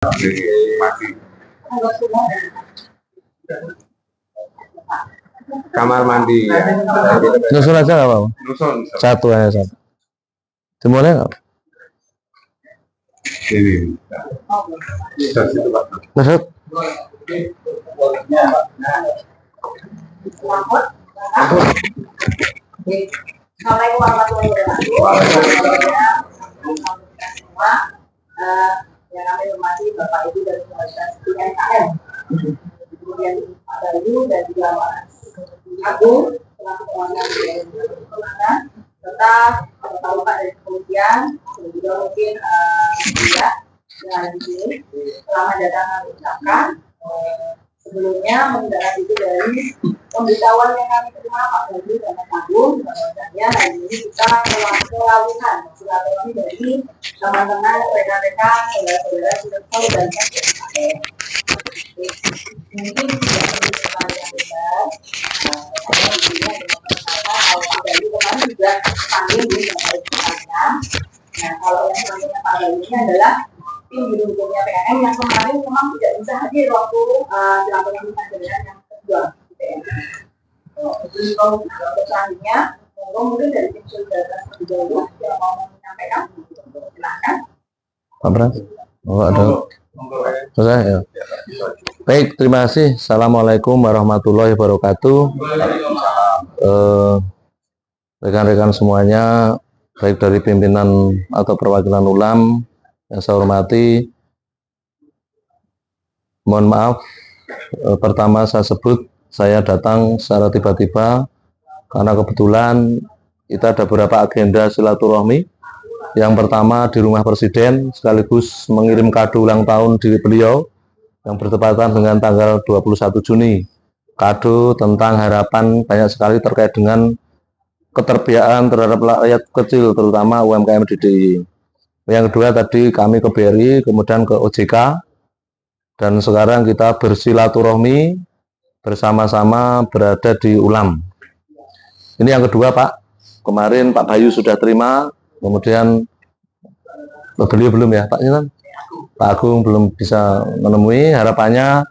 Mati. Kamar mandi ya. Nusul aja nggak apa-apa. Nusun. Satu aja satu. Dimulai nggak? Ini. Dari situ Pak. Nusut. Assalamualaikum warahmatullahi wabarakatuh. Yang kami hormati Bapak Ibu dari Universitas UNKM, kemudian Pak Bayu dan juga Mas Agung selaku pengawas kemenangan, serta Bapak dari kepolisian dan juga mungkin yang di sini. Selamat datang kami ucapkan. Sebelumnya mengendarat itu dari pemberitahuan yang kami terima Pak Bayu dan Mas Agung, bahwasanya hari ini kita melakukan silaturahmi dari teman-teman, rekan-rekan, saudara-saudara, saudara dan saudara. Mungkin tidak perlu sekali yang besar. Saya di sini ada memperkenalkan kalau Pak Bayu kemarin juga panggil di Jakarta. Nah, kalau yang selanjutnya Pak Bayu ini adalah tim di hukumnya PNM yang kemarin memang tidak bisa hadir waktu silaturahmi dengan yang kedua. Jadi kalau selanjutnya, mungkin dari tim solidaritas lebih dahulu yang mau menyampaikan, silakan. Pak Pras? Oh, ada. Selesai ya. Baik, terima kasih. Assalamualaikum warahmatullahi wabarakatuh. Rekan-rekan semuanya, baik dari pimpinan atau perwakilan ULAM yang saya hormati, mohon maaf, pertama saya sebut saya datang secara tiba-tiba karena kebetulan kita ada beberapa agenda silaturahmi. Yang pertama di rumah Presiden, sekaligus mengirim kado ulang tahun di beliau yang bertepatan dengan tanggal 21 Juni. Kado tentang harapan banyak sekali terkait dengan keterbiaan terhadap rakyat kecil, terutama UMKM DIY. Yang kedua tadi kami ke BRI, kemudian ke OJK, dan sekarang kita bersilaturahmi bersama-sama berada di ULAM. Ini yang kedua Pak, kemarin Pak Bayu sudah terima, kemudian beliau belum ya Pak Nilan? Pak Agung belum bisa menemui. Harapannya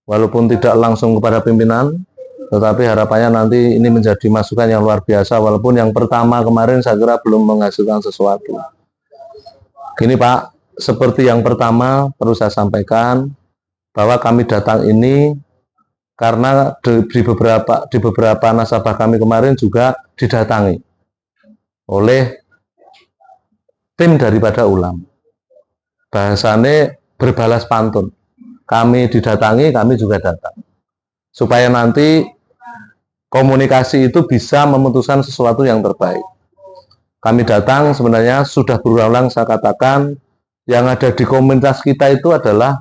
walaupun tidak langsung kepada pimpinan, tetapi harapannya nanti ini menjadi masukan yang luar biasa, walaupun yang pertama kemarin saya kira belum menghasilkan sesuatu. Gini Pak, seperti yang pertama perlu saya sampaikan bahwa kami datang ini karena di beberapa nasabah kami kemarin juga didatangi oleh tim daripada ULAM. Bahasanya berbalas pantun. Kami didatangi, kami juga datang. Supaya nanti komunikasi itu bisa memutuskan sesuatu yang terbaik. Kami datang sebenarnya sudah berulang-ulang saya katakan, yang ada di komunitas kita itu adalah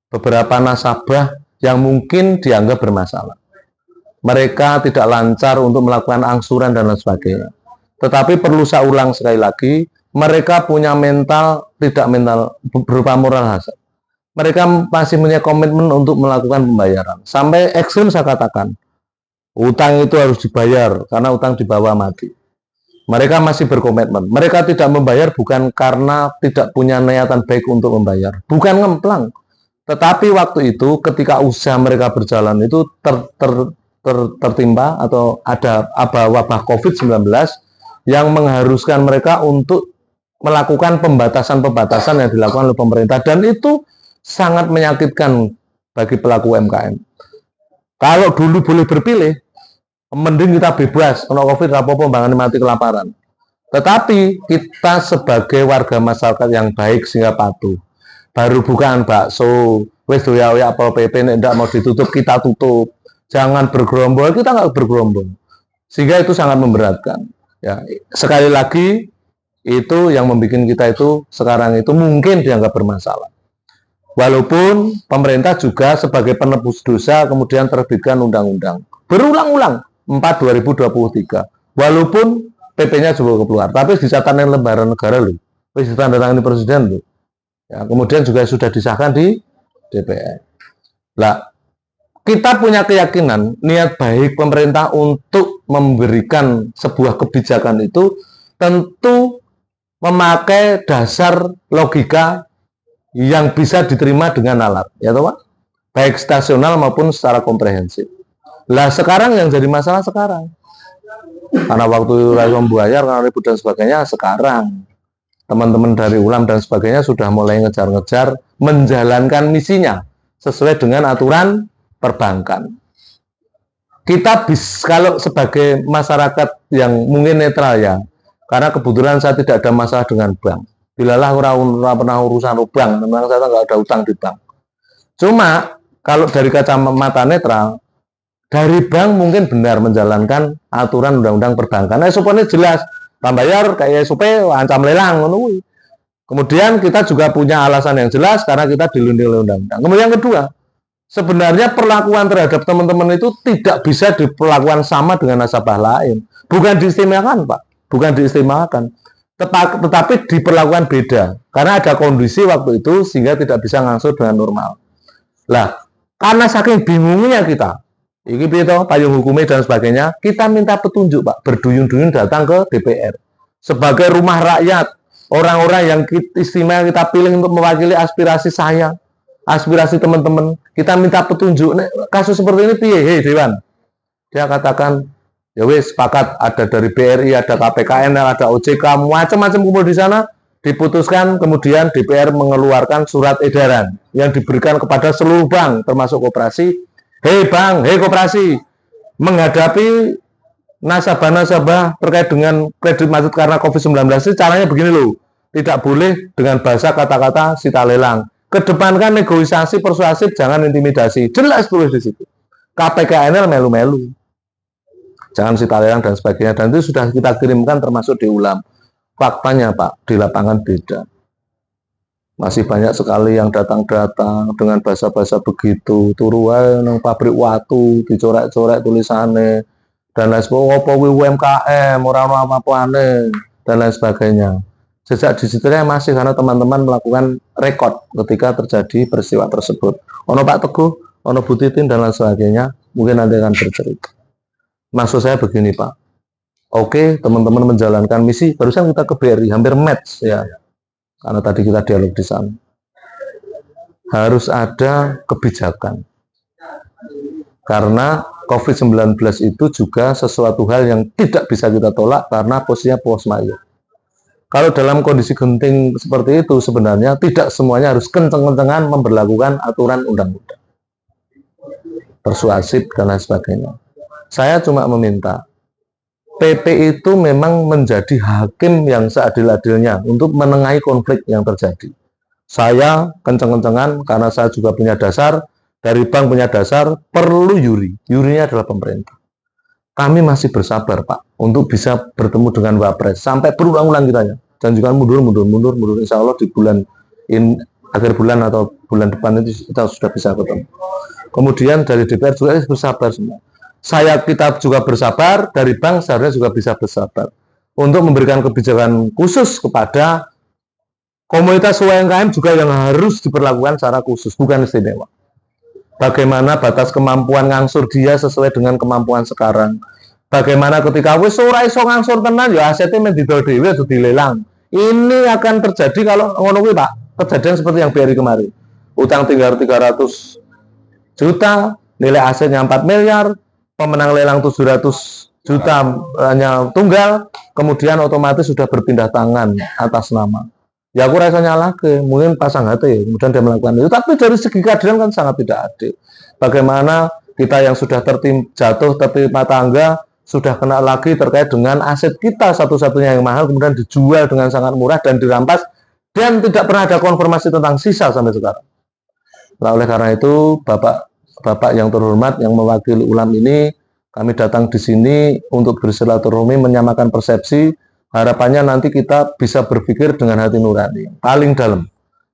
beberapa nasabah yang mungkin dianggap bermasalah. Mereka tidak lancar untuk melakukan angsuran dan lain sebagainya. Tetapi perlu saya ulang sekali lagi, mereka punya mental, tidak mental berupa moral hazard. Mereka masih punya komitmen untuk melakukan pembayaran. Sampai ekstrim saya katakan, utang itu harus dibayar karena utang dibawa mati. Mereka masih berkomitmen. Mereka tidak membayar bukan karena tidak punya niatan baik untuk membayar. Bukan ngemplang. Tetapi waktu itu ketika usaha mereka berjalan itu tertimpa atau ada wabah COVID-19 yang mengharuskan mereka untuk melakukan pembatasan-pembatasan yang dilakukan oleh pemerintah, dan itu sangat menyakitkan bagi pelaku UMKM. Kalau dulu boleh berpilih, mending kita bebas, kena COVID, apa-apa, bangane mati kelaparan. Tetapi kita sebagai warga masyarakat yang baik sehingga patuh. Baru bukaan bakso, wes doya-oya Pol PP tidak mau ditutup, kita tutup. Jangan bergerombol, kita nggak bergerombol. Sehingga itu sangat memberatkan. Ya, sekali lagi itu yang membuat kita itu sekarang itu mungkin dianggap bermasalah. Walaupun pemerintah juga sebagai penebus dosa kemudian terbitkan undang-undang berulang-ulang 4/2023. Walaupun PP-nya juga keluar, tapi dicatatkan lembaran negara loh, ditandatangani presiden loh. Ya, kemudian juga sudah disahkan di DPR. Nah, kita punya keyakinan niat baik pemerintah untuk memberikan sebuah kebijakan itu tentu memakai dasar logika yang bisa diterima dengan nalar, ya toh Pak? Baik stasional maupun secara komprehensif. Lah sekarang yang jadi masalah sekarang, karena waktu Rasul membayar, karena ribut dan sebagainya, sekarang teman-teman dari ULAM dan sebagainya sudah mulai ngejar-ngejar menjalankan misinya sesuai dengan aturan perbankan. Kita kalau sebagai masyarakat yang mungkin netral ya, karena kebetulan saya tidak ada masalah dengan bank. Bilalah orang pernah urusan bank, memang saya nggak ada utang di bank. Cuma kalau dari kacamata netral, dari bank mungkin benar menjalankan aturan undang-undang perbankan. SOP-nya jelas, bayar kayak SOP ancam lelang. Kemudian kita juga punya alasan yang jelas karena kita dilindungi oleh undang-undang. Kemudian yang kedua, sebenarnya perlakuan terhadap teman-teman itu tidak bisa diperlakukan sama dengan nasabah lain. Bukan diistimewakan, Pak. Bukan diistimewakan. Tetapi diperlakukan beda. Karena ada kondisi waktu itu sehingga tidak bisa ngangsur dengan normal. Lah, karena saking bingungnya kita, ini betul, payung hukumnya dan sebagainya, kita minta petunjuk, Pak. Berduyun-duyun datang ke DPR. Sebagai rumah rakyat, orang-orang yang istimewa kita pilih untuk mewakili aspirasi saya, aspirasi teman-teman, kita minta petunjuk. Kasus seperti ini, piye, hei Dewan. Dia katakan, ya wis, sepakat, ada dari BRI, ada KPKNL, ada OJK, macam-macam kumpul di sana, diputuskan, kemudian DPR mengeluarkan surat edaran yang diberikan kepada seluruh bank, termasuk koperasi. Hei bank, hei koperasi, menghadapi nasabah-nasabah terkait dengan kredit macet karena COVID-19 ini caranya begini loh, tidak boleh dengan bahasa kata-kata sita lelang. Kedepankan negosiasi persuasif, jangan intimidasi. Jelas tulis di situ. KPKNL melu-melu, jangan sita lelang dan sebagainya. Dan itu sudah kita kirimkan termasuk di ULAM. Faktanya Pak, di lapangan beda. Masih banyak sekali yang datang-datang dengan bahasa-bahasa begitu, turu wae nang pabrik watu, dicorek-corek tulisannya dan lain sebagainya, apa UMKM, orang apa-apane dan lain sebagainya. Jejak digitalnya masih karena teman-teman melakukan rekod ketika terjadi peristiwa tersebut. Ono Pak Teguh, ono Bu Titin dan lain sebagainya, mungkin nanti akan bercerita. Maksud saya begini Pak. Oke, teman-teman menjalankan misi, barusan kita ke BRI, hampir match ya. Karena tadi kita dialog di sana. Harus ada kebijakan. Karena COVID-19 itu juga sesuatu hal yang tidak bisa kita tolak karena posisinya pos mayor. Kalau dalam kondisi genting seperti itu sebenarnya tidak semuanya harus kenceng-kencengan memberlakukan aturan undang-undang. Persuasif dan lain sebagainya. Saya cuma meminta PP itu memang menjadi hakim yang seadil-adilnya untuk menengahi konflik yang terjadi. Saya kenceng-kencengan karena saya juga punya dasar, dari bank punya dasar, perlu yuri. Yurinya adalah pemerintah. Kami masih bersabar Pak, untuk bisa bertemu dengan Wapres. Sampai berulang-ulang kita ya. Dan juga mundur. Insya Allah di akhir bulan atau bulan depan itu kita sudah bisa ketemu. Kemudian dari DPR juga bersabar semua. Kita juga bersabar, dari bank seharusnya juga bisa bersabar untuk memberikan kebijakan khusus kepada komunitas UMKM juga yang harus diperlakukan secara khusus, bukan istimewa. Bagaimana batas kemampuan ngangsur dia sesuai dengan kemampuan sekarang. Bagaimana ketika wis ora iso ngangsur tenan ya asetnya mendidol dhewe atau dilelang. Ini akan terjadi kalau ngono kuwi Pak, kejadian seperti yang BRI kemarin. Utang tinggal 300 juta, nilai asetnya 4 miliar, pemenang lelang 700 juta hanya tunggal, kemudian otomatis sudah berpindah tangan atas nama. Ya aku rasanya nyalahke, mungkin pasang hati, kemudian dia melakukan itu. Tapi dari segi keadilan kan sangat tidak adil. Bagaimana kita yang sudah jatuh tertimpa tangga, sudah kena lagi terkait dengan aset kita satu-satunya yang mahal, kemudian dijual dengan sangat murah dan dirampas, dan tidak pernah ada konfirmasi tentang sisa sampai sekarang. Nah, oleh karena itu, Bapak yang terhormat yang mewakili ULAM ini, kami datang di sini untuk bersilaturahmi, menyamakan persepsi. Harapannya nanti kita bisa berpikir dengan hati nurani, paling dalam.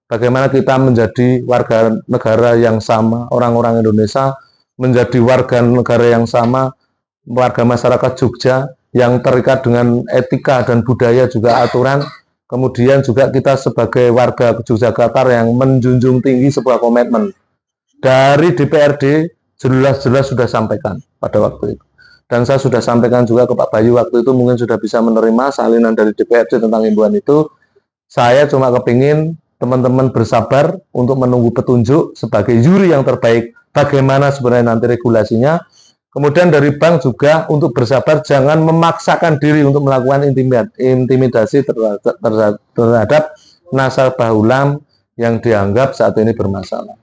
Bagaimana kita menjadi warga negara yang sama, orang-orang Indonesia menjadi warga negara yang sama, warga masyarakat Jogja yang terikat dengan etika dan budaya juga aturan. Kemudian juga kita sebagai warga Yogyakarta yang menjunjung tinggi sebuah komitmen. Dari DPRD jelas-jelas sudah sampaikan pada waktu itu. Dan saya sudah sampaikan juga ke Pak Bayu waktu itu, mungkin sudah bisa menerima salinan dari DPRD tentang himbauan itu. Saya cuma kepingin teman-teman bersabar untuk menunggu petunjuk sebagai juri yang terbaik bagaimana sebenarnya nanti regulasinya. Kemudian dari bank juga untuk bersabar, jangan memaksakan diri untuk melakukan intimidasi terhadap nasabah ulang yang dianggap saat ini bermasalah.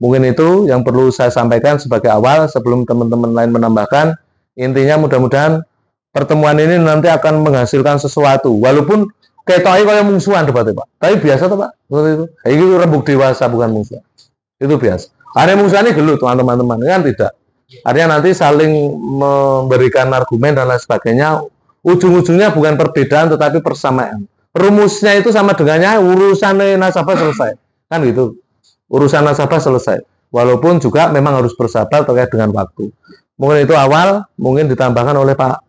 Mungkin itu yang perlu saya sampaikan sebagai awal sebelum teman-teman lain menambahkan. Intinya mudah-mudahan pertemuan ini nanti akan menghasilkan sesuatu. Walaupun ketoknya kayak musuhan debatnya Pak. Tapi biasa tuh Pak. Itu. Ini rembuk dewasa bukan musuhan. Itu biasa. Ada musuhannya gelut teman-teman kan tidak. Artinya nanti saling memberikan argumen dan lain sebagainya. Ujung-ujungnya bukan perbedaan tetapi persamaan. Rumusnya itu sama dengannya urusan nasabah selesai. Kan gitu. Urusan nasabah selesai. Walaupun juga memang harus bersabar terkait dengan waktu. Mungkin itu awal, mungkin ditambahkan oleh Pak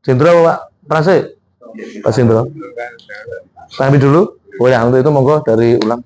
Sindro, Pak Prase. Pak Sindro. Kami dulu. Oh ya, untuk itu monggo dari ulang.